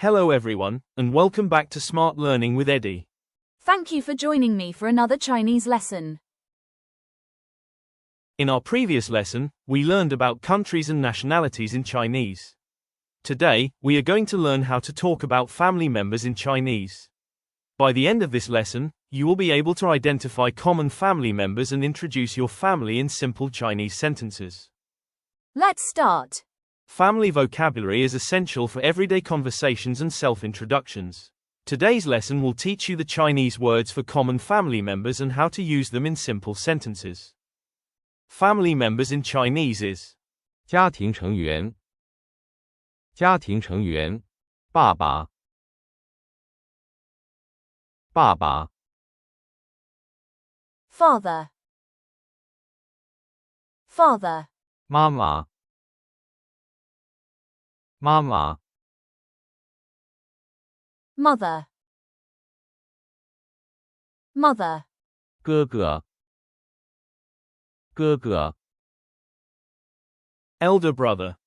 Hello everyone, and welcome back to Smart Learning with Eddie. Thank you for joining me for another Chinese lesson. In our previous lesson, we learned about countries and nationalities in Chinese. Today, we are going to learn how to talk about family members in Chinese. By the end of this lesson, you will be able to identify common family members and introduce your family in simple Chinese sentences. Let's start. Family vocabulary is essential for everyday conversations and self-introductions. Today's lesson will teach you the Chinese words for common family members and how to use them in simple sentences. Family members in Chinese is 家庭成员，家庭成员，爸爸，爸爸， Father. Father. 妈妈，妈妈， Mother. Mother. 哥哥，哥哥， elder brother.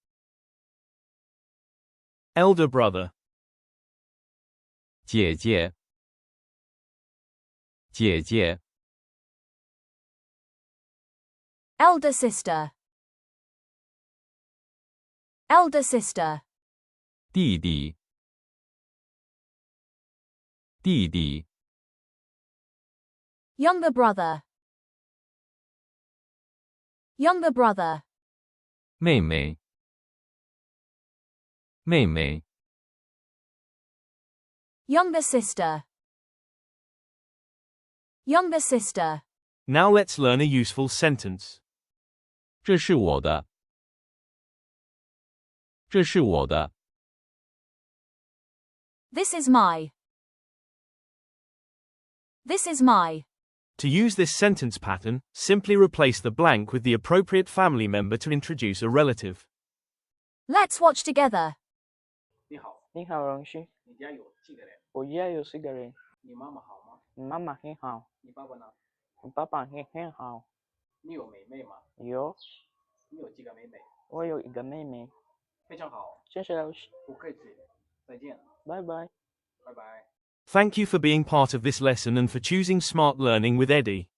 Elder brother. 姐姐，姐姐， Elder sister. Elder sister. 弟弟，弟弟， Younger brother. Younger brother. 妹妹，妹妹， Younger sister. Younger sister. Now let's learn a useful sentence. 这是我的，这是我的， This is my. This is my. To use this sentence pattern, simply replace the blank with the appropriate family member to introduce a relative. Let's watch together. 你好，你好，荣旭。你家有几个人？我家有4个人。你妈妈好吗？你妈妈很好，你爸爸呢？我爸爸很好。你有妹妹吗？有，你有几个妹妹？我有1个妹妹。非常好，谢谢老师，不客气，再见，拜拜。拜拜。 Thank you for being part of this lesson and for choosing Smart Learning with Eddie.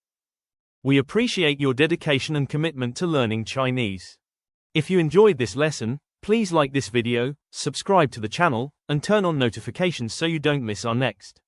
We appreciate your dedication and commitment to learning Chinese. If you enjoyed this lesson, please like this video, subscribe to the channel, and turn on notifications so you don't miss our next